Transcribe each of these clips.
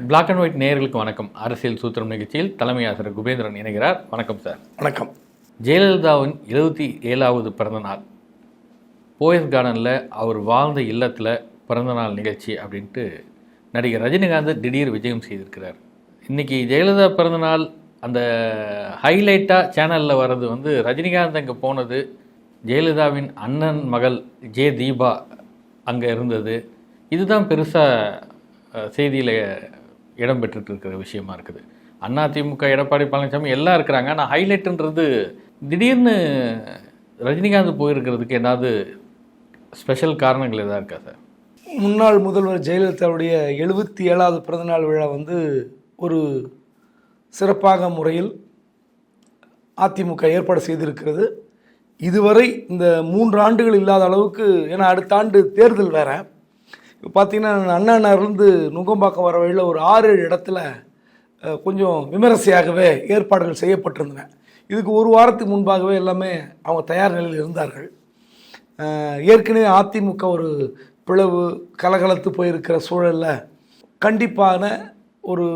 Black and white நேயர்களுக்கு வணக்கம். அரசியல் சூத்திரம் நிகழ்ச்சியில் தலைமை ஆசிரியர் குபேந்திரன் இணைகிறார். வணக்கம் சார். வணக்கம். ஜெயலலிதாவின் 77வது பிறந்தநாள் போயஸ் கார்டனில் அவர் வாழ்ந்த இல்லத்தில் பிறந்தநாள் நிகழ்ச்சி அப்படின்ட்டு நடிகர் ரஜினிகாந்த் திடீர் விஜயம் செய்திருக்கிறார். இன்றைக்கி ஜெயலலிதா பிறந்தநாள் அந்த ஹைலைட்டாக சேனலில் வர்றது வந்து ரஜினிகாந்த் அங்கே போனது, ஜெயலலிதாவின் அண்ணன் மகள் ஜே தீபா அங்கே இருந்தது. இதுதான் பெருசாக செய்தியில் இடம்பெற்றுட்டு இருக்கிற விஷயமா இருக்குது. அதிமுக எடப்பாடி பழனிசாமி எல்லாம் இருக்கிறாங்க. ஆனால் ஹைலைட்டுன்றது திடீர்னு ரஜினிகாந்த் போயிருக்கிறதுக்கு ஏதாவது ஸ்பெஷல் காரணங்கள் எதாவது இருக்கா சார்? முன்னாள் முதல்வர் ஜெயலலிதாவுடைய 77வது பிறந்தநாள் விழா வந்து ஒரு சிறப்பாக முறையில் அதிமுக ஏற்பாடு செய்திருக்கிறது. இதுவரை இந்த 3 ஆண்டுகள் இல்லாத அளவுக்கு, ஏன்னா அடுத்த ஆண்டு தேர்தல் வேறு. இப்போ பார்த்தீங்கன்னா அண்ணா நகர்லேருந்து நுங்கம்பாக்கம் வர வழியில் ஒரு 6-7 இடத்துல கொஞ்சம் விமரிசையாகவே ஏற்பாடுகள் செய்யப்பட்டிருந்தன. இதுக்கு ஒரு வாரத்துக்கு முன்பாகவே எல்லாமே அவங்க தயார் நிலையில் இருந்தார்கள். ஏற்கனவே அதிமுக ஒரு பிளவு கலகலத்து போயிருக்கிற சூழலில் கண்டிப்பான ஒரு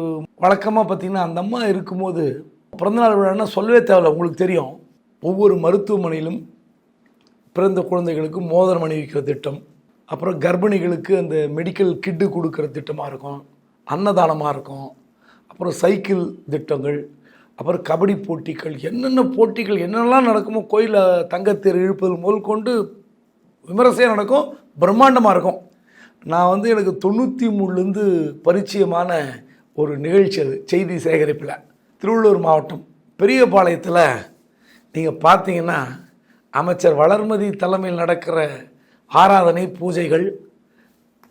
வழக்கமாக பார்த்திங்கன்னா அந்த அம்மா இருக்கும்போது பிறந்தநாள் விழான்னா சொல்லவே தேவையில்லை. உங்களுக்கு தெரியும், ஒவ்வொரு மருத்துவமனையிலும் பிறந்த குழந்தைகளுக்கு மோதிரம் அணிவிக்கிற திட்டம், அப்புறம் கர்ப்பிணிகளுக்கு அந்த மெடிக்கல் கிட்டு கொடுக்குற திட்டமாக இருக்கும், அன்னதானமாக இருக்கும், அப்புறம் சைக்கிள் திட்டங்கள், அப்புறம் கபடி போட்டிகள், என்னென்ன போட்டிகள் என்னென்னலாம் நடக்குமோ, கோயிலில் தங்கத்தேர் இழுப்பது முதல் கொண்டு விமரிசையாக நடக்கும், பிரம்மாண்டமாக இருக்கும். நான் வந்து எனக்கு 93லேருந்து பரிச்சயமான ஒரு நிகழ்ச்சி அது, செய்தி சேகரிப்பில். திருவள்ளூர் மாவட்டம் பெரியபாளையத்தில் நீங்கள் பார்த்தீங்கன்னா அமைச்சர் வளர்மதி தலைமையில் நடக்கிற ஆராதனை பூஜைகள்,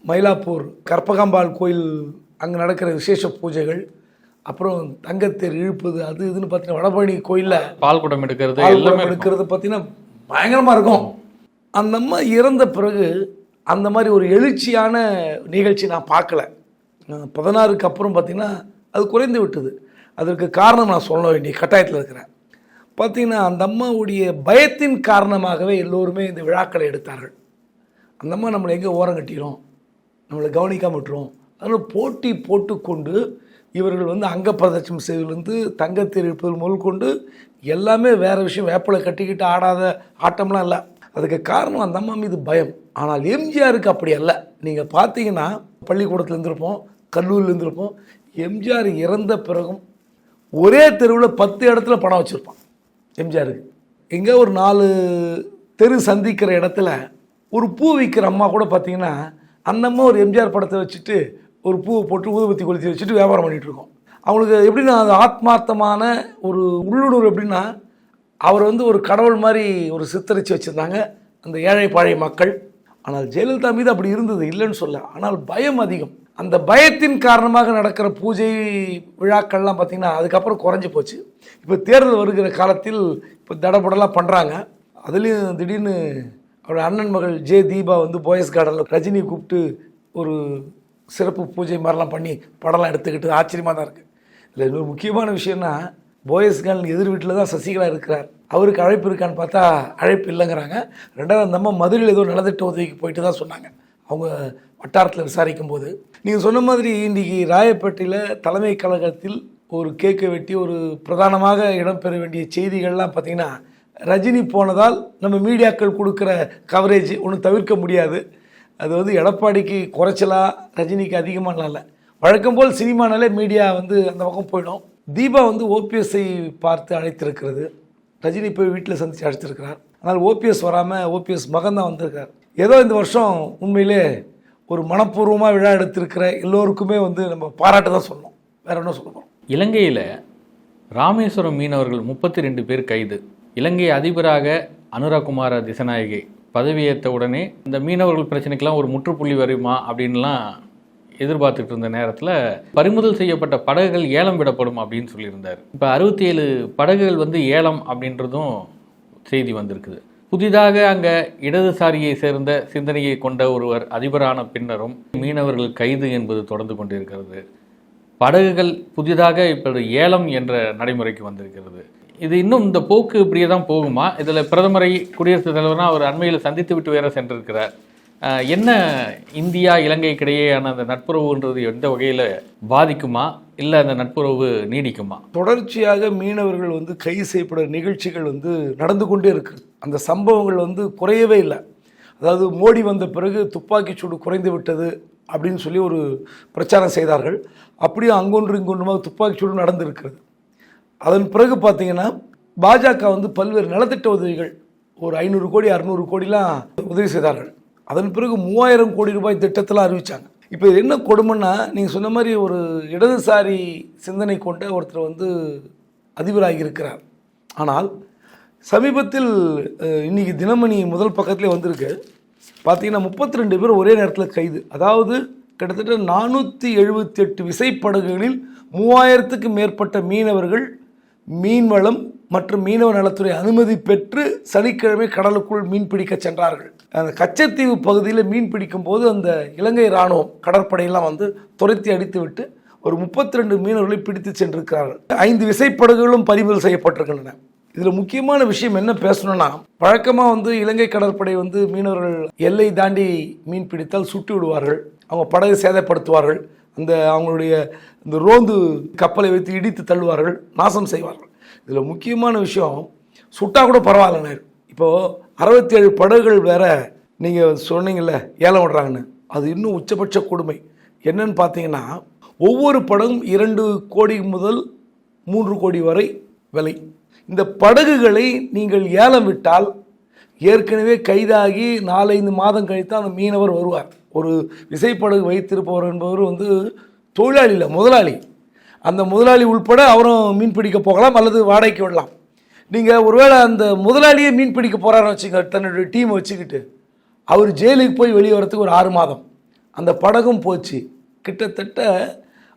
மயிலாப்பூர் கற்பகாம்பாள் கோயில் அங்கே நடக்கிற விசேஷ பூஜைகள், அப்புறம் தங்கத்தேர் இழுப்பது, அது இதுன்னு பார்த்தீங்கன்னா வடபழனி கோயிலில் பால்குடம் எடுக்கிறது பார்த்தீங்கன்னா பயங்கரமாக இருக்கும். அந்த அம்மா இறந்த பிறகு அந்த மாதிரி ஒரு எழுச்சியான நிகழ்ச்சி நான் பார்க்கல. 16க்கு அப்புறம் பார்த்திங்கன்னா அது குறைந்து விட்டது. அதற்கு காரணம் நான் சொல்ல வேண்டிய கட்டாயத்தில் இருக்கிறேன். பார்த்திங்கன்னா அந்த அம்மாவுடைய பயத்தின் காரணமாகவே எல்லோருமே இந்த விழாக்களை எடுத்தார்கள். அந்த அம்மா நம்மளை எங்கே ஓரம் கட்டிடும், நம்மளை கவனிக்காமல் விட்டுரும். அதனால் போட்டி போட்டுக்கொண்டு இவர்கள் வந்து அங்க பிரதட்சம் செய்வதிலிருந்து தங்கத்தேர் இழுப்பது முதல் கொண்டு எல்லாமே வேறு விஷயம். வேப்பிலை கட்டிக்கிட்டு ஆடாத ஆட்டம்லாம் இல்லை. அதுக்கு காரணம் அந்த அம்மா மீது பயம். ஆனால் எம்ஜிஆருக்கு அப்படி அல்ல. நீங்கள் பார்த்தீங்கன்னா பள்ளிக்கூடத்தில் இருந்திருப்போம், கல்லூரியில் இருந்திருப்போம். எம்ஜிஆர் இறந்த பிறகும் ஒரே தெருவில் 10 இடத்துல பணம் வச்சுருப்பான் எம்ஜிஆருக்கு. எங்கே ஒரு 4 தெரு சந்திக்கிற இடத்துல ஒரு பூ விற்கிற அம்மா கூட பார்த்தீங்கன்னா அந்த அம்மா ஒரு எம்ஜிஆர் படத்தை வச்சுட்டு ஒரு பூவை போட்டு ஊதுபத்தி கொளுத்தி வச்சுட்டு வியாபாரம் பண்ணிகிட்ருக்கோம். அவங்களுக்கு எப்படின்னா அது ஆத்மார்த்தமான ஒரு உள்ளுணர்வு. எப்படின்னா அவர் வந்து ஒரு கடவுள் மாதிரி ஒரு சித்தரித்து வச்சுருந்தாங்க அந்த ஏழை பாழை மக்கள். ஆனால் ஜெயலலிதா மீது அப்படி இருந்தது, இல்லைன்னு சொல்ல. ஆனால் பயம் அதிகம். அந்த பயத்தின் காரணமாக நடக்கிற பூஜை விழாக்கள்லாம் பார்த்திங்கன்னா அதுக்கப்புறம் குறைஞ்சி போச்சு. இப்போ தேர்தல் வருகிற காலத்தில் இப்போ தடபடலாம் பண்ணுறாங்க. அதுலேயும் திடீர்னு அவரோட அண்ணன் மகள் ஜே தீபா வந்து போயஸ் கார்டனில் ரஜினி கூப்பிட்டு ஒரு சிறப்பு பூஜை மாதிரிலாம் பண்ணி படம்லாம் எடுத்துக்கிட்டு ஆச்சரியமாக தான் இருக்குது. இதில் இன்னொரு முக்கியமான விஷயம்னா, போயஸ் கார்டன் எதிர் வீட்டில் தான் சசிகலா இருக்கிறார். அவருக்கு அழைப்பு இருக்கான்னு பார்த்தா அழைப்பு இல்லைங்கிறாங்க. 2வது அந்த அம்மா மதுரையில் ஏதோ நலத்திட்ட உதவிக்கு போயிட்டு தான் சொன்னாங்க அவங்க வட்டாரத்தில் விசாரிக்கும் போது. நீங்கள் சொன்ன மாதிரி இன்றைக்கி ராயப்பேட்டையில் தலைமை கழகத்தில் ஒரு கேக்கை வெட்டி ஒரு பிரதானமாக இடம்பெற வேண்டிய செய்திகள்லாம் பார்த்திங்கன்னா ரஜினி போனதால் நம்ம மீடியாக்கள் கொடுக்குற கவரேஜ் ஒன்றும் தவிர்க்க முடியாது. அது வந்து எடப்பாடிக்கு குறைச்சலாக, ரஜினிக்கு அதிகமாக இல்லை. வழக்கம் போல் சினிமானாலே மீடியா வந்து அந்த பக்கம் போயிடும். தீபா வந்து ஓபிஎஸ்ஐ பார்த்து அழைத்திருக்கிறது. ரஜினி போய் வீட்டில் சந்தித்து அழைத்திருக்கிறார். ஆனால் ஓபிஎஸ் வராமல் ஓபிஎஸ் மகன் தான் வந்திருக்கார். ஏதோ இந்த வருஷம் உண்மையிலே ஒரு மனப்பூர்வமாக விழா எடுத்திருக்கிற எல்லோருக்குமே வந்து நம்ம பாராட்டு தான் சொல்லணும், வேற ஒன்றும் சொல்லணும். இலங்கையில் ராமேஸ்வரம் மீனவர்கள் 32 பேர் கைது. இலங்கை அதிபராக அனுராகுமார திசநாயகி பதவியேற்ற உடனே இந்த மீனவர்கள் பிரச்சனைக்கெல்லாம் ஒரு முற்றுப்புள்ளி வருமா அப்படின்லாம் எதிர்பார்த்துட்டு இருந்த நேரத்தில் பறிமுதல் செய்யப்பட்ட படகுகள் ஏலம் விடப்படும் அப்படின்னு சொல்லியிருந்தார். இப்போ 67 படகுகள் வந்து ஏலம் அப்படின்றதும் செய்தி வந்திருக்குது. புதிதாக அங்கே இடதுசாரியை சேர்ந்த சிந்தனையை கொண்ட ஒருவர் அதிபரான பின்னரும் மீனவர்கள் கைது என்பது தொடர்ந்து கொண்டிருக்கிறது. படகுகள் புதிதாக இப்போ ஏலம் என்ற நடைமுறைக்கு வந்திருக்கிறது. இது இன்னும் இந்த போக்கு இப்படியே தான் போகுமா? இதில் பிரதமரை குடியரசுத் தலைவராக அவர் அண்மையில் சந்தித்து விட்டு வேற சென்றிருக்கிறார். என்ன இந்தியா இலங்கைக்கிடையேயான அந்த நட்புறவுன்றது எந்த வகையில் பாதிக்குமா இல்லை அந்த நட்புறவு நீடிக்குமா? தொடர்ச்சியாக மீனவர்கள் வந்து கைது செய்யப்படுற நிகழ்ச்சிகள் வந்து நடந்து கொண்டே இருக்குது. அந்த சம்பவங்கள் வந்து குறையவே இல்லை. அதாவது மோடி வந்த பிறகு துப்பாக்கிச்சூடு குறைந்து விட்டது அப்படின்னு சொல்லி ஒரு பிரச்சாரம் செய்தார்கள். அப்படியே அங்கொன்று இங்கொன்றுமாக துப்பாக்கிச்சூடு நடந்திருக்கிறது. அதன் பிறகு பார்த்தீங்கன்னா பாஜக வந்து பல்வேறு நலத்திட்ட உதவிகள் ஒரு 500 கோடி 600 கோடிலாம் உதவி செய்தார்கள். அதன் பிறகு 3000 கோடி ரூபாய் திட்டத்தெல்லாம் அறிவித்தாங்க. இப்போ இது என்ன கொடுமைன்னா, நீங்கள் சொன்ன மாதிரி ஒரு இடதுசாரி சிந்தனை கொண்ட ஒருத்தர் வந்து அதிபராகி இருக்கிறார். ஆனால் சமீபத்தில் இன்றைக்கி தினமணி முதல் பக்கத்திலே வந்திருக்கு. பார்த்தீங்கன்னா 32 பேர் ஒரே நேரத்தில் கைது. அதாவது கிட்டத்தட்ட 478 விசைப்படகுகளில் 3000க்கும் மேற்பட்ட மீனவர்கள் மீன்வளம் மற்றும் மீனவ நலத்துறை அனுமதி பெற்று சனிக்கிழமை கடலுக்குள் மீன் பிடிக்க சென்றார்கள். அந்த கச்சத்தீவு பகுதியில் மீன் பிடிக்கும் போது அந்த இலங்கை இராணுவம் கடற்படையெல்லாம் வந்து துரத்தி அடித்து விட்டு ஒரு 32 மீனவர்களை பிடித்து சென்றிருக்கிறார்கள். 5 விசைப்படகுகளும் பறிமுதல் செய்யப்பட்டிருக்கின்றன. இதில் முக்கியமான விஷயம் என்ன பேசணும்னா, வழக்கமாக வந்து இலங்கை கடற்படை வந்து மீனவர்கள் எல்லை தாண்டி மீன் பிடித்தால் சுட்டு விடுவார்கள், அவங்க படகை சேதப்படுத்துவார்கள், அவங்களுடைய இந்த ரோந்து கப்பலை வைத்து இடித்து தள்ளுவார்கள், நாசம் செய்வார்கள். இதில் முக்கியமான விஷயம், சுட்டா கூட பரவாயில்லண்ணே. இப்போது 67 படகுகள் வேற நீங்கள் சொன்னீங்கல்ல ஏலம் விடுறாங்கன்னு, அது இன்னும் உச்சபட்ச கொடுமை. என்னன்னு பார்த்தீங்கன்னா, ஒவ்வொரு படகும் 2 கோடி முதல் 3 கோடி வரை விலை. இந்த படகுகளை நீங்கள் ஏலம் விட்டால் ஏற்கனவே கைதாகி 4-5 மாதம் கழித்து அந்த மீனவர் வருவார். ஒரு விசைப்படகு வைத்திருப்பவர் என்பவர் வந்து தொழிலாளி இல்லை, முதலாளி. அந்த முதலாளி உள்பட அவரும் மீன் பிடிக்க போகலாம் அல்லது வாடகைக்கு விடலாம். நீங்கள் ஒருவேளை அந்த முதலாளியே மீன் பிடிக்க போகிறாருன்னு வச்சுக்க, தன்னுடைய டீமை வச்சுக்கிட்டு அவர் ஜெயிலுக்கு போய் வெளியே வரத்துக்கு ஒரு 6 மாதம், அந்த படகும் போச்சு. கிட்டத்தட்ட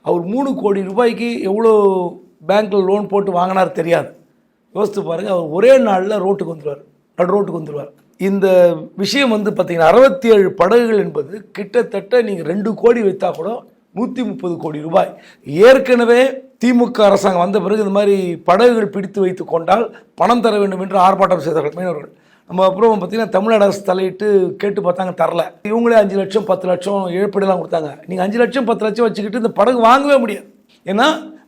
அவர் 3 கோடி ரூபாய்க்கு எவ்வளோ பேங்க்கில் லோன் போட்டு வாங்கினார் தெரியாது. யோசித்து பாருங்கள், அவர் ஒரே நாளில் ரோட்டுக்கு வந்துடுவார், நடு ரோட்டுக்கு வந்துடுவார். இந்த விஷயம் வந்து பார்த்திங்கன்னா 67 படகுகள் என்பது கிட்டத்தட்ட நீங்கள் 2 கோடி வைத்தா கூட 130 கோடி ரூபாய். ஏற்கனவே திமுக அரசாங்கம் வந்த பிறகு இந்த மாதிரி படகுகள் பிடித்து வைத்து கொண்டால் பணம் தர வேண்டும் என்று ஆர்ப்பாட்டம் செய்தார்கள் மீனவர்கள். நம்ம அப்புறம் பார்த்திங்கன்னா தமிழ்நாடு அரசு தலையிட்டு கேட்டு பார்த்தாங்க, தரல. இவங்களே 5 லட்சம் 10 லட்சம் இழப்பீடெல்லாம் கொடுத்தாங்க. நீங்கள் 5 லட்சம் 10 லட்சம் வச்சுக்கிட்டு இந்த படகு வாங்கவே முடியாது. ஏன்னா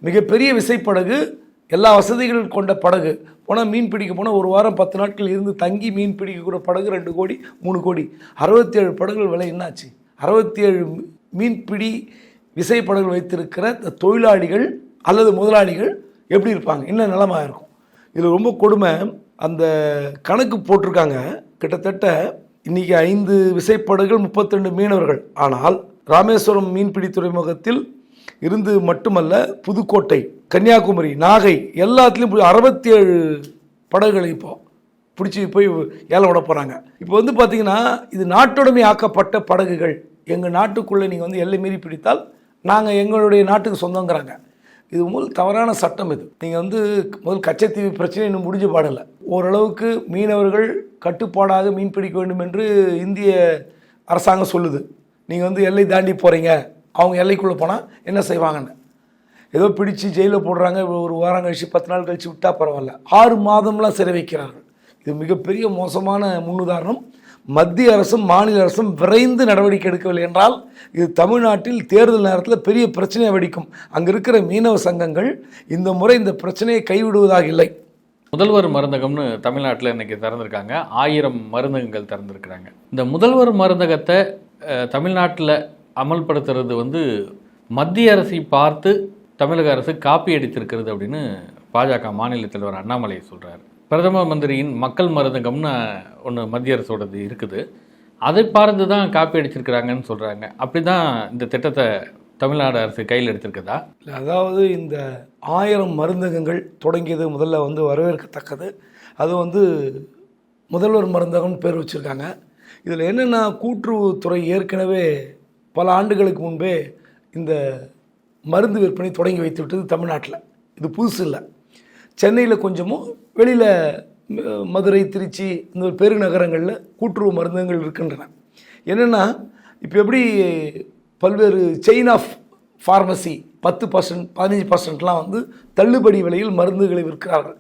மிகப்பெரிய விசைப்படகு, எல்லா வசதிகள் கொண்ட படகு. போனால் மீன் பிடிக்க போனால் ஒரு வாரம் 10 நாட்கள் இருந்து தங்கி மீன் பிடிக்கக்கூட படகு 2 கோடி 3 கோடி. 67 படகுகள் விலை என்னாச்சு? 67 மீன்பிடி விசைப்படகுகள் வைத்திருக்கிற தொழிலாளிகள் அல்லது முதலாளிகள் எப்படி இருப்பாங்க? என்ன நிலமாக இருக்கும்? இதில் ரொம்ப கொடுமை. அந்த கணக்கு போட்டிருக்காங்க, கிட்டத்தட்ட இன்றைக்கி 5 விசைப்படகுகள் 32 மீனவர்கள். ஆனால் ராமேஸ்வரம் மீன்பிடி துறைமுகத்தில் இருந்து மட்டுமல்ல, புதுக்கோட்டை, கன்னியாகுமரி, நாகை எல்லாத்துலேயும் 67 படகுகளை இப்போ பிடிச்சி போய் ஏலம் விட போகிறாங்க. இப்போ வந்து பார்த்திங்கன்னா, இது நாட்டுடைமை ஆக்கப்பட்ட படகுகள். எங்கள் நாட்டுக்குள்ளே நீங்கள் வந்து எல்லை மீறி பிடித்தால் நாங்கள் எங்களுடைய நாட்டுக்கு சொந்தங்கிறாங்க. இது முதல் தவறான சட்டம். இது நீங்கள் வந்து முதல் கச்சத்தீவு பிரச்சனை இன்னும் முடிஞ்ச பாடலை. ஓரளவுக்கு மீனவர்கள் கட்டுப்பாடாக மீன் பிடிக்க வேண்டும் என்று இந்திய அரசாங்கம் சொல்லுது. நீங்கள் வந்து எல்லை தாண்டி போகிறீங்க, அவங்க எல்லைக்குள்ளே போனால் என்ன செய்வாங்கன்னு. ஏதோ பிடிச்சி ஜெயிலில் போடுறாங்க, ஒரு வாரம் கழித்து 10 நாள் கழித்து விட்டால் பரவாயில்ல, 6 மாதம்லாம் சிறை வைக்கிறார்கள். இது மிகப்பெரிய மோசமான முன்னுதாரணம். மத்திய அரசும் மாநில அரசும் விரைந்து நடவடிக்கை எடுக்கவில்லை என்றால் இது தமிழ்நாட்டில் தேர்தல் நேரத்தில் பெரிய பிரச்சனையை வெடிக்கும். அங்கே இருக்கிற மீனவ சங்கங்கள் இந்த முறை இந்த பிரச்சனையை கைவிடுவதாக இல்லை. முதல்வர் மருந்தகம்னு தமிழ்நாட்டில் இன்றைக்கி திறந்திருக்காங்க. 1000 மருந்தகங்கள் திறந்திருக்கிறாங்க. இந்த முதல்வர் மருந்தகத்தை தமிழ்நாட்டில் அமல்படுத்துறது வந்து மத்திய அரசை பார்த்து தமிழக அரசு காப்பி அடித்திருக்கிறது அப்படின்னு பாஜக மாநில தலைவர் அண்ணாமலை சொல்கிறார். பிரதம மந்திரியின் மக்கள் மருந்தகம்னு ஒன்று மத்திய அரசோடது இருக்குது, அதை பார்த்து தான் காப்பி அடிச்சிருக்கிறாங்கன்னு சொல்கிறாங்க. அப்படி தான் இந்த திட்டத்தை தமிழ்நாடு அரசு கையில் எடுத்திருக்குதா? அதாவது இந்த 1000 மருந்தகங்கள் தொடங்கியது முதல்ல வந்து வரவேற்கத்தக்கது. அது வந்து முதல்வர் மருந்தகம்னு பேர் வச்சுருக்காங்க. இதில் என்னென்னா, கூட்டுறவுத்துறை ஏற்கனவே பல ஆண்டுகளுக்கு முன்பே இந்த மருந்து விற்பனை தொடங்கி வைத்து விட்டது தமிழ்நாட்டில். இது புதுசு இல்லை. சென்னையில் கொஞ்சமும், வெளியில் மதுரை, திருச்சி இந்த பெருநகரங்களில் கூட்டுறவு மருந்தகங்கள் இருக்கின்றன. என்னென்னா, இப்போ எப்படி பல்வேறு செயின் ஆஃப் ஃபார்மசி 10% 15%லாம் வந்து தள்ளுபடி விலையில் மருந்துகளை விற்கிறார்கள்.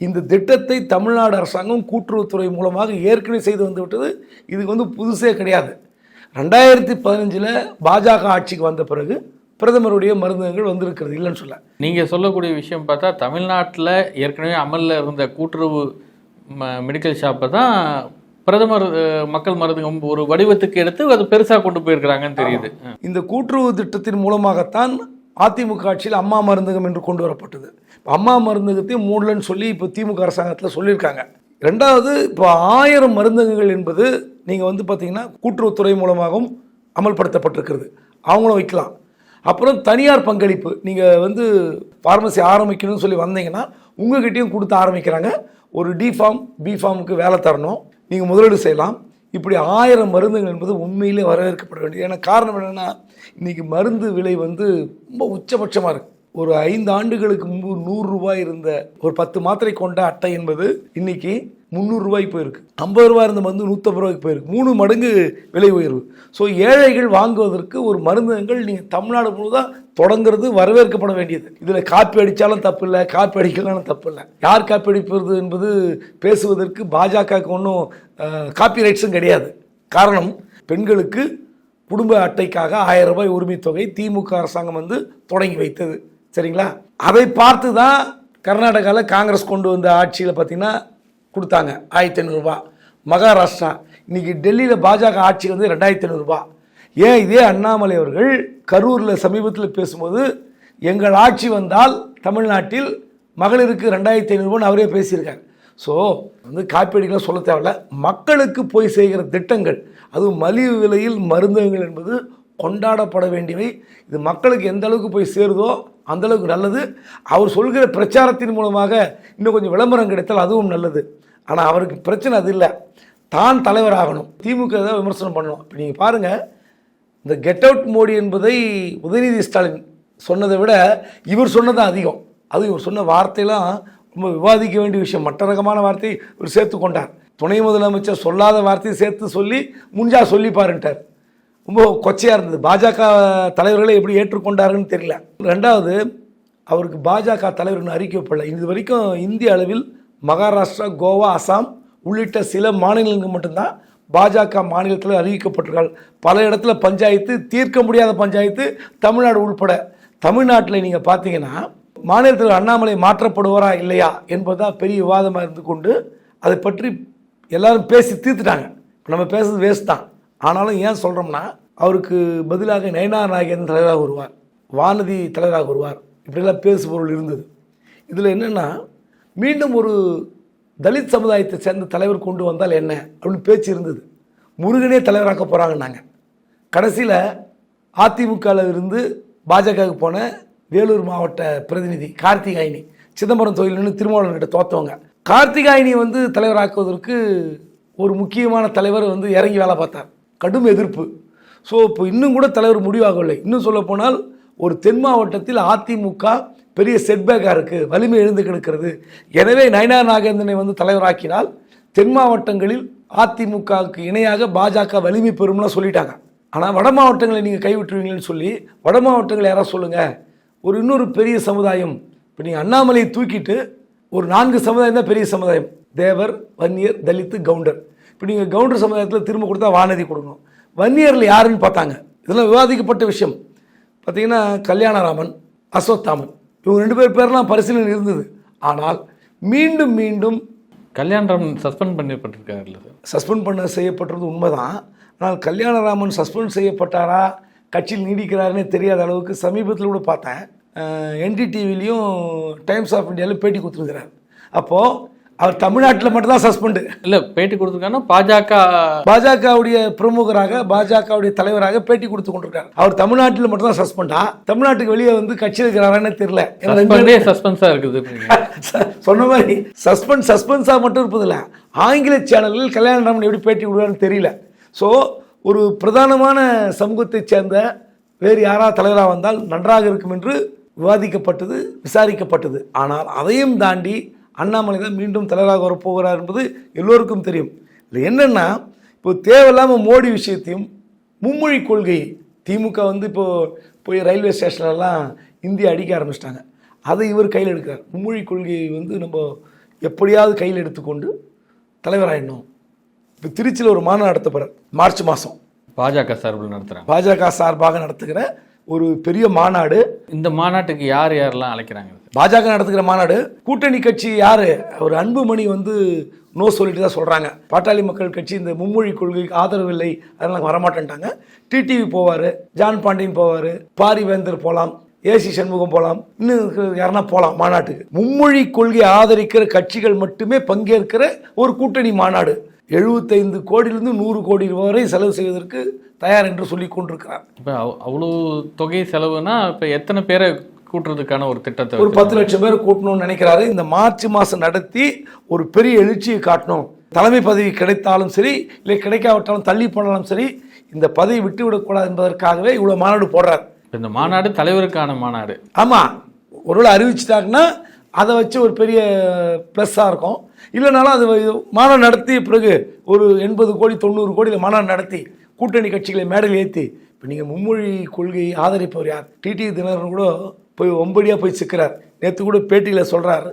இந்த திட்டத்தை தமிழ்நாடு அரசாங்கம் கூட்டுறவுத்துறை மூலமாக ஏற்கனவே செய்து வந்து விட்டது. இதுக்கு வந்து புதுசே கிடையாது. 2015 பாஜக ஆட்சிக்கு வந்த பிறகு பிரதமருடைய மருந்தகங்கள் வந்திருக்கிறது, இல்லைன்னு சொல்ல. நீங்கள் சொல்லக்கூடிய விஷயம் பார்த்தா தமிழ்நாட்டில் ஏற்கனவே அமலில் இருந்த கூட்டுறவு மெடிக்கல் ஷாப்பை தான் பிரதமர் மக்கள் மருந்தகம் ஒரு வடிவத்துக்கு எடுத்து அது பெருசாக கொண்டு போயிருக்கிறாங்கன்னு தெரியுது. இந்த கூட்டுறவு திட்டத்தின் மூலமாகத்தான் அதிமுக ஆட்சியில் அம்மா மருந்தகம் என்று கொண்டு வரப்பட்டது. இப்போ அம்மா மருந்தகத்தையும் மூடலன்னு சொல்லி இப்போ திமுக அரசாங்கத்தில் சொல்லியிருக்காங்க. ரெண்டாவது, இப்போ 1000 மருந்தகங்கள் என்பது நீங்கள் வந்து பார்த்தீங்கன்னா கூட்டுறவுத்துறை மூலமாகவும் அமல்படுத்தப்பட்டிருக்கிறது, அவங்களும் வைக்கலாம். அப்புறம் தனியார் பங்களிப்பு, நீங்கள் வந்து ஃபார்மசி ஆரம்பிக்கணும்னு சொல்லி வந்தீங்கன்னா உங்ககிட்டையும் கொடுத்து ஆரம்பிக்கிறாங்க. ஒரு டிஃபார்ம் பிஃபார்முக்கு வேலை தரணும், நீங்கள் முதலீடு செய்யலாம். இப்படி 1000 மருந்துகள் என்பது உண்மையிலே வரவேற்கப்பட வேண்டியது. ஏன்னா காரணம் என்னென்னா, இன்றைக்கி மருந்து விலை வந்து ரொம்ப உச்சபட்சமாக இருக்குது. ஒரு 5 ஆண்டுகளுக்கு முன்பு 100 ரூபாய் இருந்த ஒரு 10 மாத்திரை கொண்ட அட்டை என்பது இன்னைக்கு 300 ரூபாய்க்கு போயிருக்கு. 50 ரூபாய் இருந்த மருந்து 150 ரூபாய்க்கு போயிருக்கு. 3 மடங்கு விலை உயர்வு. ஸோ ஏழைகள் வாங்குவதற்கு ஒரு மருந்தகங்கள் நீங்கள் தமிழ்நாடு முழுவதும் தொடங்குறது வரவேற்கப்பட வேண்டியது. இதில் காப்பி அடித்தாலும் தப்பு இல்லை, காப்பி அடிக்கலாலும் தப்பு இல்லை. யார் காப்பி அடிப்பது என்பது பேசுவதற்கு பாஜகவுக்கு ஒன்றும் காப்பி ரைட்ஸும் கிடையாது. காரணம், பெண்களுக்கு குடும்ப அட்டைக்காக 1000 ரூபாய் உரிமை தொகை திமுக அரசாங்கம் வந்து தொடங்கி வைத்தது. சரிங்களா? அதை பார்த்து தான் கர்நாடகாவில் காங்கிரஸ் கொண்டு வந்த ஆட்சியில் பார்த்திங்கன்னா கொடுத்தாங்க 1500 ரூபா. மகாராஷ்டிரா, இன்றைக்கி டெல்லியில் பாஜக ஆட்சி வந்து 2500 ரூபா. ஏன் இதே அண்ணாமலை அவர்கள் கரூரில் சமீபத்தில் பேசும்போது, எங்கள் ஆட்சி வந்தால் தமிழ்நாட்டில் மகளிருக்கு 2500 ரூபான்னு அவரே பேசியிருக்காங்க. ஸோ வந்து காப்பீடுகளை சொல்ல தேவையில்ல, மக்களுக்கு போய் செய்கிற திட்டங்கள், அதுவும் மலிவு விலையில் மருந்தகங்கள் என்பது கொண்டாடப்பட வேண்டியவை. இது மக்களுக்கு எந்த அளவுக்கு போய் சேருதோ அந்த அளவுக்கு நல்லது. அவர் சொல்கிற பிரச்சாரத்தின் மூலமாக இன்னும் கொஞ்சம் விளம்பரம் கிடைத்தால் அதுவும் நல்லது. ஆனால் அவருக்கு பிரச்சனை அது இல்லை, தான் தலைவராகணும், திமுக தான் விமர்சனம் பண்ணணும். இப்போ நீங்கள் பாருங்கள், இந்த கெட் அவுட் மோடி என்பதை உதயநிதி ஸ்டாலின் சொன்னதை விட இவர் சொன்னதான் அதிகம். அதுவும் இவர் சொன்ன வார்த்தையெல்லாம் ரொம்ப விவாதிக்க வேண்டிய விஷயம். மற்ற ரகமான வார்த்தையை இவர் சேர்த்து கொண்டார். துணை முதலமைச்சர் சொல்லாத வார்த்தையை சேர்த்து சொல்லி முன்ஜா சொல்லி பாருன்ட்டார். ரொம்ப கொச்சையாக இருந்தது. பாஜக தலைவர்களை எப்படி ஏற்றுக்கொண்டாருன்னு தெரியல. ரெண்டாவது, அவருக்கு பாஜக தலைவர்னு அறிவிக்கப்படலை. இது வரைக்கும் இந்திய அளவில் மகாராஷ்டிரா, கோவா, அசாம் உள்ளிட்ட சில மாநிலங்கள் மட்டும்தான் பாஜக மாநிலத்தில் அறிவிக்கப்பட்டிருக்காள். பல இடத்துல பஞ்சாயத்து, தீர்க்க முடியாத பஞ்சாயத்து தமிழ்நாடு உள்பட. தமிழ்நாட்டில் நீங்கள் பார்த்தீங்கன்னா மாநிலத்தில் அண்ணாமலை மாற்றப்படுவாரா இல்லையா என்பதுதான் பெரிய விவாதமாக இருந்து கொண்டு அதை பற்றி எல்லாரும் பேசி தீர்த்துட்டாங்க. நம்ம பேசுறது வேஸ்ட் தான். ஆனாலும் ஏன் சொல்கிறோம்னா, அவருக்கு பதிலாக நயனார் நாகேந்திரன் தலைவராக வருவார், வானதி தலைவராக வருவார், இப்படிலாம் பேசுபொருள் இருந்தது. இதில் என்னென்னா, மீண்டும் ஒரு தலித் சமுதாயத்தை சேர்ந்த தலைவர் கொண்டு வந்தால் என்ன அப்படின்னு பேச்சு இருந்தது. முருகனே தலைவராக்க போகிறாங்கன்னாங்க. கடைசியில் அதிமுகவில் இருந்து பாஜகவுக்கு போன வேலூர் மாவட்ட பிரதிநிதி கார்த்திகாயினி, சிதம்பரம் தொகுதியிலிருந்து திருமாவளவன்கிட்ட தோற்றவங்க, கார்த்திகாயினி வந்து தலைவராக்குவதற்கு ஒரு முக்கியமான தலைவர் வந்து இறங்கி வேலை பார்த்தார். கடும் எதிர்ப்பு. ஸோ இப்போ இன்னும் கூட தலைவர் முடிவாகவில்லை. இன்னும் சொல்லப்போனால் ஒரு தென் மாவட்டத்தில் அதிமுக பெரிய செட்பேக்காக இருக்குது, வலிமை எழுந்து கிடக்கிறது. எனவே நயனார் நாகேந்திரனை வந்து தலைவராக்கினால் தென் மாவட்டங்களில் அதிமுகவுக்கு இணையாக பாஜக வலிமை பெறும்லாம் சொல்லிட்டாங்க. ஆனால் வட மாவட்டங்களை நீங்கள் கைவிட்டுருவீங்கன்னு சொல்லி வட மாவட்டங்கள் யாராவது சொல்லுங்கள். ஒரு இன்னொரு பெரிய சமுதாயம், இப்போ நீங்கள் அண்ணாமலையை தூக்கிட்டு ஒரு 4 சமுதாயம் தான் பெரிய சமுதாயம், தேவர், வன்னியர், தலித்து, கவுண்டர். இப்போ நீங்கள் கவுண்டர் சமுதாயத்தில் திரும்ப கொடுத்தா வானதி கொடுக்கணும். வன்னியரில் யாருன்னு பார்த்தாங்க. இதெல்லாம் விவாதிக்கப்பட்ட விஷயம். பார்த்தீங்கன்னா கல்யாணராமன், அஸ்வத்தாமன், இவங்க 2 பேர்லாம் பரிசீலனை இருந்தது. ஆனால் மீண்டும் மீண்டும் கல்யாணராமன் சஸ்பெண்ட் பண்ணப்பட்டிருக்காருல்ல சார்? சஸ்பெண்ட் பண்ண செய்யப்பட்டது உண்மைதான். ஆனால் கல்யாணராமன் சஸ்பெண்ட் செய்யப்பட்டாரா, கட்சியில் நீடிக்கிறாருன்னே தெரியாத அளவுக்கு சமீபத்தில் கூட பார்த்தேன். NDTVலையும் டைம்ஸ் ஆஃப் இந்தியாவிலும் பேட்டி கொடுத்துருக்கிறார். அப்போது அவர் தமிழ்நாட்டில் மட்டும்தான் சஸ்பெண்டு இல்லை, பேட்டி கொடுத்துருக்காருன்னா பாஜகவுடைய பிரமுகராக, பாஜகவுடைய தலைவராக பேட்டி கொடுத்து கொண்டிருக்காரு. அவர் தமிழ்நாட்டில் மட்டும்தான் சஸ்பெண்டா, தமிழ்நாட்டுக்கு வெளியே வந்து கட்சி இருக்கிறாரான்னு தெரியல. சஸ்பென்ஸாக இருக்குது. சொன்ன மாதிரி சஸ்பென்ஸாக மட்டும் இருப்பதில்ல, ஆங்கில சேனலில் கல்யாணராமன் எப்படி பேட்டி கொடுக்குறாருன்னு தெரியல. ஸோ ஒரு பிரதானமான சமூகத்தைச் சேர்ந்த வேறு யாராவது தலைவராக வந்தால் நன்றாக இருக்கும் என்று விவாதிக்கப்பட்டது, விசாரிக்கப்பட்டது. ஆனால் அதையும் தாண்டி அண்ணாமலை தான் மீண்டும் தலைவராக வரப்போகிறார் என்பது எல்லோருக்கும் தெரியும். இல்லை என்னென்னா, இப்போ தேவையில்லாமல் மோடி விஷயத்தையும் மும்மொழி கொள்கை, திமுக வந்து இப்போது போய் ரயில்வே ஸ்டேஷன்லலாம் இந்தியை அடிக்க ஆரம்பிச்சிட்டாங்க. அதை இவர் கையில் எடுக்கிறார். மும்மொழி கொள்கையை வந்து நம்ம எப்படியாவது கையில் எடுத்துக்கொண்டு தலைவராகிடணும். இப்போ திருச்சியில் ஒரு மாநாடு நடத்தப்படுறார் மார்ச் மாதம். பாஜக சார்பில் நடத்துகிறாங்க. பாஜக சார்பாக நடத்துகிற ஒரு பெரிய மாநாடு. இந்த மாநாட்டுக்கு யார் யாரெல்லாம் அழைக்கிறாங்க? பாஜக நடத்துகிற மாநாடு. கூட்டணி கட்சி யாரு? ஒரு அன்புமணி நோ சொல்லிட்டு தான் சொல்கிறாங்க. பாட்டாளி மக்கள் கட்சி இந்த மும்மொழி கொள்கைக்கு ஆதரவு இல்லை, அதெல்லாம் வரமாட்டேன்ட்டாங்க. டிடிவி போவார், ஜான் பாண்டியன் போவார், பாரிவேந்தர் போகலாம், ஏசி சண்முகம் போகலாம், இன்னும் யாருன்னா போகலாம் மாநாட்டுக்கு. மும்மொழி கொள்கையை ஆதரிக்கிற கட்சிகள் மட்டுமே பங்கேற்கிற ஒரு கூட்டணி மாநாடு. 75 கோடியிலிருந்து 100 கோடி வரை செலவு செய்வதற்கு தயார் என்று சொல்லி கொண்டிருக்கிறார். இப்போ அவ்வளோ தொகை செலவுனா இப்போ எத்தனை பேரை கூட்டுறதுக்கான ஒரு திட்டத்தை? ஒரு 10 லட்சம் பேர் கூட்டணும்னு நினைக்கிறாரு. இந்த மார்ச் மாதம் நடத்தி ஒரு பெரிய எழுச்சியை காட்டணும். தலைமை பதவி கிடைத்தாலும் சரி, இல்லை கிடைக்காவிட்டாலும் தள்ளி போனாலும் சரி, இந்த பதவி விட்டு விடக்கூடாது என்பதற்காகவே இவ்வளோ மாநாடு போடுறார். இந்த மாநாடு தலைவருக்கான மாநாடு. ஆமாம், ஒருவேளை அறிவிச்சிட்டாங்கன்னா அதை வச்சு ஒரு பெரிய ப்ளஸ்ஸாக இருக்கும். இல்லைனாலும் அது மாநாடு நடத்திய பிறகு ஒரு 80 கோடி 90 கோடியில் மாநாடு நடத்தி கூட்டணி கட்சிகளை மேடையில் ஏற்றி, இப்போ நீங்கள் மும்மொழி கொள்கையை ஆதரிப்பவர் யார்? டிடிவி தினகரன் கூட போய் ஒம்படியாக போய் சிக்கிறார். நேற்று கூட பேட்டியில் சொல்கிறார்,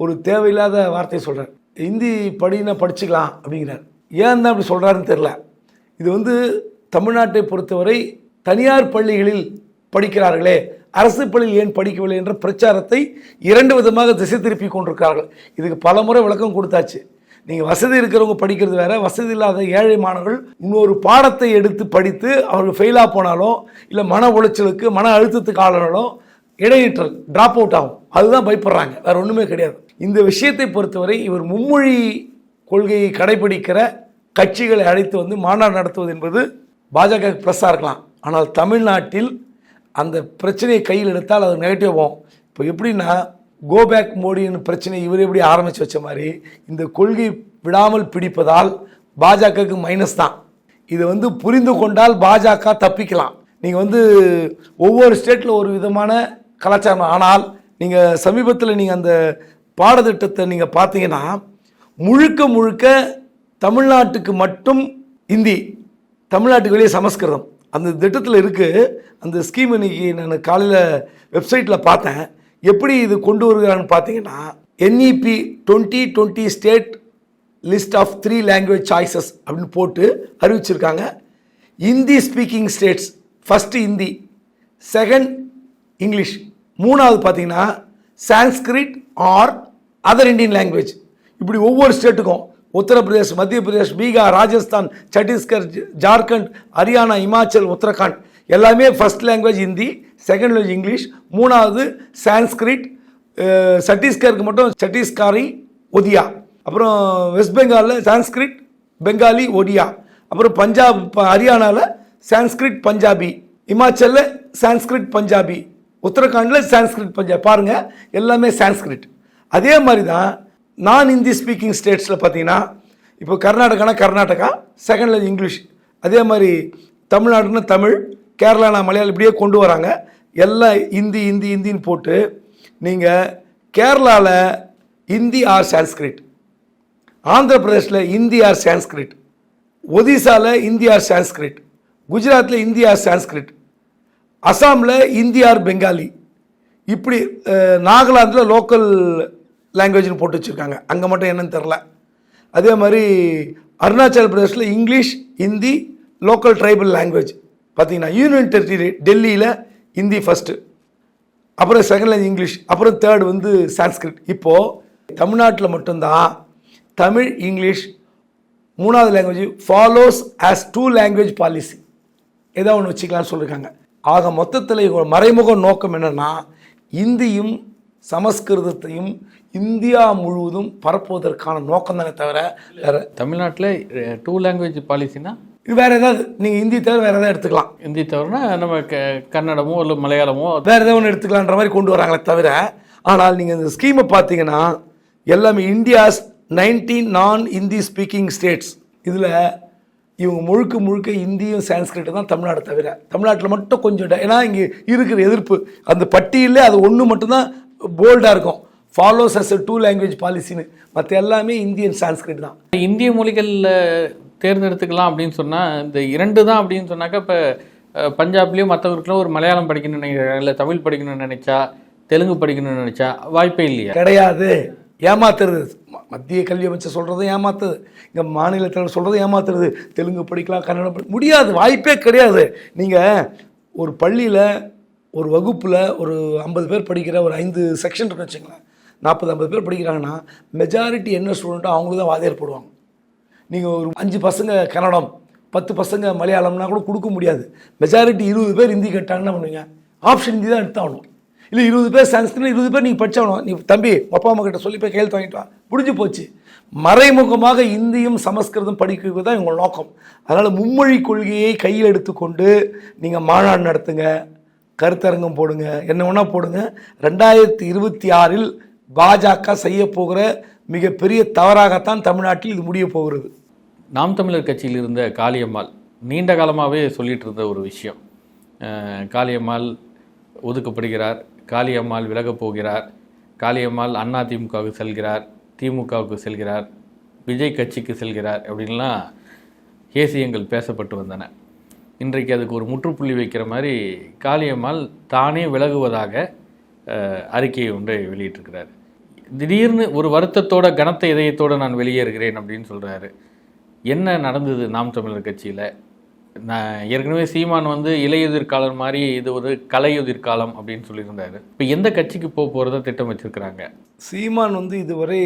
ஒரு தேவையில்லாத வார்த்தையை சொல்கிறார். ஹிந்தி படினா படிச்சுக்கலாம் அப்படிங்கிறார். ஏன் தான் அப்படி சொல்கிறாருன்னு தெரில. இது தமிழ்நாட்டை பொறுத்தவரை தனியார் பள்ளிகளில் படிக்கிறார்களே, அரசு பள்ளியில் ஏன் படிக்கவில்லை என்ற பிரச்சாரத்தை 2 விதமாக திசை திருப்பி கொண்டிருக்கிறார்கள். இதுக்கு பல முறை விளக்கம் கொடுத்தாச்சு. நீங்கள் வசதி இருக்கிறவங்க படிக்கிறது வேற, வசதி இல்லாத ஏழை மாணவர்கள் இன்னொரு பாடத்தை எடுத்து படித்து அவர்கள் ஃபெயிலாக போனாலும், இல்லை மன உளைச்சலுக்கு மன அழுத்தத்துக்கு ஆளானாலும் இடையீற்றல் ட்ராப் அவுட் ஆகும். அதுதான் பயப்படுறாங்க, வேற ஒன்றுமே கிடையாது. இந்த விஷயத்தை பொறுத்தவரை இவர் மும்மொழி கொள்கையை கடைபிடிக்கிற கட்சிகளை அழைத்து மாநாடு நடத்துவது என்பது பாஜக ப்ளஸ்ஸாக இருக்கலாம். ஆனால் தமிழ்நாட்டில் அந்த பிரச்சனையை கையில் எடுத்தால் அது நெகட்டிவ் போகும். இப்போ எப்படின்னா, கோபேக் மோடின்னு பிரச்சனை இவர் எப்படி ஆரம்பித்து வச்ச மாதிரி இந்த கொள்கை விடாமல் பிடிப்பதால் பாஜகவுக்கு மைனஸ் தான். இது புரிந்து கொண்டால் பாஜக தப்பிக்கலாம். நீங்கள் ஒவ்வொரு ஸ்டேட்டில் ஒரு விதமான கலாச்சாரம். ஆனால் நீங்கள் சமீபத்தில் நீங்கள் அந்த பாடத்திட்டத்தை நீங்கள் பார்த்தீங்கன்னா, முழுக்க முழுக்க தமிழ்நாட்டுக்கு மட்டும் இந்தி, தமிழ்நாட்டுக்கு வெளியே சமஸ்கிருதம் அந்த திட்டத்தில் இருக்குது. அந்த ஸ்கீம் இன்னைக்கு நான் காலையில் வெப்சைட்டில் பார்த்தேன். எப்படி இது கொண்டு வருகிறான்னு பார்த்தீங்கன்னா, NEP 2020 state list of 3 language choices அப்படின்னு போட்டு அறிவிச்சிருக்காங்க. Hindi speaking states first Hindi, second English, மூணாவது பார்த்தீங்கன்னா Sanskrit or other Indian language. இப்படி ஒவ்வொரு ஸ்டேட்டுக்கும் உத்தரப்பிரதேஷ், மத்திய பிரதேஷ், பீகார், ராஜஸ்தான், சத்தீஸ்கர், ஜார்க்கண்ட், ஹரியானா, இமாச்சல், உத்தரகாண்ட் எல்லாமே first language Hindi, second language English, மூணாவது சான்ஸ்கிரிட். சத்தீஸ்கருக்கு மட்டும் சத்தீஸ்காரி, ஒடியா. அப்புறம் வெஸ்ட் பெங்காலில் சான்ஸ்கிரிட், பெங்காலி, ஒடியா. அப்புறம் பஞ்சாப், ஹரியானாவில் சான்ஸ்கிரிட் பஞ்சாபி, இமாச்சலில் சான்ஸ்கிரிட் பஞ்சாபி, உத்தரகாண்டில் சான்ஸ்கிரிட் பஞ்சாபி. பாருங்கள், எல்லாமே சான்ஸ்கிரிட். அதே மாதிரி தான் நான் ஹிந்தி ஸ்பீக்கிங் ஸ்டேட்ஸில் பார்த்தீங்கன்னா, இப்போ கர்நாடகானா கர்நாடகா, செகண்ட் லாங்குவேஜ் இங்கிலீஷ். அதே மாதிரி தமிழ்நாடுன்னா தமிழ், கேரளானா மலையாளம், இப்படியே கொண்டு வராங்க. எல்லாம் ஹிந்தி ஹிந்தி ஹிந்தின்னு போட்டு நீங்கள் கேரளாவில் ஹிந்தி ஆர் சான்ஸ்கிரிட், ஆந்திர பிரதேஷில் ஹிந்தி ஆர் சான்ஸ்கிரிட், ஒடிசாவில் ஹிந்தி ஆர் சான்ஸ்கிரிட், குஜராத்தில் ஹிந்தி ஆர் சான்ஸ்கிரிட், அசாமில் ஹிந்தி ஆர் பெங்காலி, இப்படி நாகாலாந்தில் லோக்கல் லாங்குவேஜ்னு போட்டு வச்சுருக்காங்க. அங்கே மட்டும் என்னன்னு தெரில. அதே மாதிரி அருணாச்சல் பிரதேஷில் English, Hindi, local tribal language. பார்த்தீங்கன்னா யூனியன் டெரிட்டரி டெல்லியில் ஹிந்தி ஃபஸ்ட்டு, அப்புறம் செகண்ட் லாங்குவேஜ் இங்கிலீஷ், அப்புறம் தேர்டு சான்ஸ்கிரிட். இப்போது தமிழ்நாட்டில் மட்டும்தான் தமிழ், இங்கிலீஷ், மூணாவது language follows as 2 language policy, ஏதாவது ஒன்று வச்சுக்கலான்னு சொல்லியிருக்காங்க. ஆக மொத்தத்தில் மறைமுக நோக்கம் என்னென்னா, இந்தியும் சமஸ்கிருதத்தையும் இந்தியா முழுவதும் பரப்புவதற்கான நோக்கம் தானே தவிர வேறு. தமிழ்நாட்டில் 2 லாங்குவேஜ் பாலிசினா இது வேறு ஏதாவது, நீங்கள் ஹிந்தி தவிர வேறு எதாவது எடுத்துக்கலாம். ஹிந்தி தவிரனா நம்ம கன்னடமோ இல்லை மலையாளமோ வேறு ஏதாவது ஒன்று எடுத்துக்கலான்ற மாதிரி கொண்டு வராங்களே தவிர. ஆனால் நீங்கள் இந்த ஸ்கீமை பார்த்தீங்கன்னா எல்லாமே இந்தியாஸ் 19 நான் ஹிந்தி ஸ்பீக்கிங் ஸ்டேட்ஸ். இதில் இவங்க முழுக்க முழுக்க இந்தியும் சான்ஸ்கிரிட்டும் தான் தமிழ்நாடு தவிர. தமிழ்நாட்டில் மட்டும் கொஞ்சம் ஏன்னா இங்கே இருக்கிற எதிர்ப்பு அந்த பட்டியலே அது ஒன்று மட்டும்தான் போல்டாக இருக்கும், ஃபாலோஸ் அஸ் 2 லாங்குவேஜ் பாலிசின்னு. மற்ற எல்லாமே இந்தியன் சான்ஸ்கிரிட் தான். இந்திய மொழிகளில் தேர்ந்தெடுத்துக்கலாம் அப்படின்னு சொன்னால் இந்த 2 தான் அப்படின்னு சொன்னாக்கா, இப்போ பஞ்சாப்லேயும் மற்றவர்களும் ஒரு மலையாளம் படிக்கணும்னு நினைக்கிறாங்க, இல்லை தமிழ் படிக்கணும்னு நினச்சா, தெலுங்கு படிக்கணும்னு நினச்சா வாய்ப்பே இல்லையா? கிடையாது. ஏமாத்துறது. மத்திய கல்வி அமைச்சர் சொல்கிறதும் ஏமாத்துறது, இங்கே மாநில தலைவர் சொல்கிறதும் ஏமாத்துறது. தெலுங்கு படிக்கலாம், கன்னடம் முடியாது, வாய்ப்பே கிடையாது. நீங்கள் ஒரு பள்ளியில் ஒரு வகுப்பில் ஒரு 50 பேர் படிக்கிற ஒரு 5 செக்ஷன் இருக்குன்னு வச்சுங்களேன், 40-50 பேர் படிக்கிறாங்கன்னா மெஜாரிட்டி என்ன ஸ்டூடெண்ட்டோ அவங்களுக்கு தான் வாதியார் போடுவாங்க. நீங்கள் ஒரு 5 பசங்க கன்னடம், 10 பசங்க மலையாளம்னா கூட கொடுக்க முடியாது. மெஜாரிட்டி 20 பேர் ஹிந்தி கேட்டாங்கன்னா பண்ணுவீங்க, ஆப்ஷன் ஹிந்தி தான் எடுத்தாகணும். இல்லை 20 பேர் சான்ஸ்கிரிட், 20 பேர் நீங்கள் படித்தாகணும். நீ தம்பி அப்பா அம்மா கிட்ட சொல்லி போய் கையெழுத்து வாங்கிட்டு வா, முடிஞ்சு போச்சு. மறைமுகமாக இந்தியும் சமஸ்கிருதம் படிக்கிறது தான் உங்கள் நோக்கம். அதனால் மும்மொழி கொள்கையை கையில் எடுத்துக்கொண்டு நீங்கள் மாநாடு நடத்துங்க, கருத்தரங்கம் போடுங்க, என்ன வேணால் போடுங்க. 2026 பாஜக செய்ய போகிற மிகப்பெரிய தவறாகத்தான் தமிழ்நாட்டில் இது முடிய போகிறது. நாம் தமிழர் கட்சியில் இருந்த காளியம்மாள் நீண்ட காலமாகவே சொல்லிட்டு இருந்த ஒரு விஷயம், காளியம்மாள் ஒதுக்கப்படுகிறார், காளியம்மாள் விலகப் போகிறார், காளியம்மாள் அதிமுகவுக்கு செல்கிறார், திமுகவுக்கு செல்கிறார், விஜய் கட்சிக்கு செல்கிறார் அப்படின்லாம் ஏசியங்கள் பேசப்பட்டு வந்தன. இன்றைக்கு அதுக்கு ஒரு முற்றுப்புள்ளி வைக்கிற மாதிரி காளியம்மாள் தானே விலகுவதாக அறிக்கையை ஒன்றை வெளியிட்டிருக்கிறார். திடீர்னு ஒரு வருத்தத்தோட கனத்த இதயத்தோடு நான் வெளியேறுகிறேன் அப்படின்னு சொல்கிறாரு. என்ன நடந்தது நாம் தமிழர் கட்சியில்? நான் ஏற்கனவே சீமான் இளையுதிர் காலம் மாதிரி இது ஒரு கலையுதிர் காலம் அப்படின்னு சொல்லியிருந்தாரு. இப்போ எந்த கட்சிக்கு போகிறத திட்டம் வச்சிருக்கிறாங்க? சீமான் இதுவரை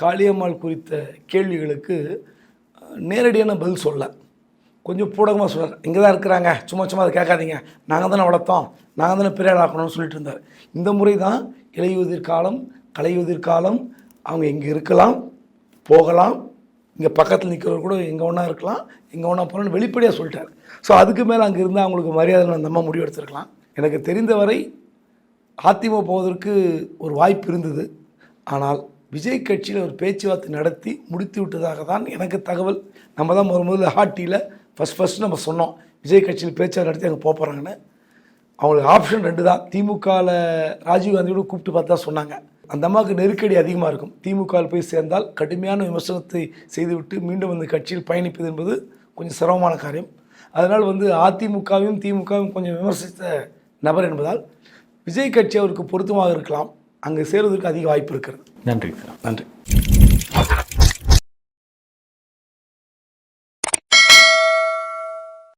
காளியம்மாள் குறித்த கேள்விகளுக்கு நேரடியான பதில் சொல்ல, கொஞ்சம் பூடகமாக சொல்கிறார். இங்கே தான் இருக்கிறாங்க, சும்மா சும்மா அதை கேட்காதீங்க, நாங்கள் தானே வளர்த்தோம், நாங்கள் தானே பெரிய ஆளாக்கணும்னு சொல்லிட்டு இருந்தார். இந்த முறை தான் இலையுதிர் காலம், கலையுதிர் காலம், அவங்க இங்கே இருக்கலாம், போகலாம், இங்கே பக்கத்தில் நிற்கிறவர் கூட எங்கே ஒன்றா இருக்கலாம், எங்கே ஒன்றா போகலான்னு வெளிப்படையாக சொல்லிட்டார். ஸோ அதுக்கு மேலே அங்கே இருந்தால் அவங்களுக்கு மரியாதை அந்த அம்மா முடிவு எடுத்துருக்கலாம். எனக்கு தெரிந்தவரை அதிமுக போவதற்கு ஒரு வாய்ப்பு இருந்தது. ஆனால் விஜய் கட்சியில் ஒரு பேச்சுவார்த்தை நடத்தி முடித்து விட்டதாக தான் எனக்கு தகவல். நம்ம தான் முதல்ல ஹாட்டியில் ஃபஸ்ட் நம்ம சொன்னோம், விஜய் கட்சியில் பேச்சுவார்த்தை நடத்தி அங்கே போகிறாங்கன்னு. அவங்களுக்கு ஆப்ஷன் 2 தான். திமுகவில் ராஜீவ்காந்தியோட கூப்பிட்டு பார்த்தா சொன்னாங்க, அந்த அம்மாவுக்கு நெருக்கடி அதிகமாக இருக்கும், திமுகவில் போய் சேர்ந்தால் கடுமையான விமர்சனத்தை செய்துவிட்டு மீண்டும் கட்சியில் பயணிப்பது என்பது கொஞ்சம் சிரமமான காரியம். அதனால் அதிமுகவையும் திமுகவையும் கொஞ்சம் விமர்சித்த நபர் என்பதால் விஜய் கட்சி அவருக்கு பொருத்தமாக இருக்கலாம், அங்கே சேருவதற்கு அதிக வாய்ப்பு இருக்கிறது. நன்றி. நன்றி.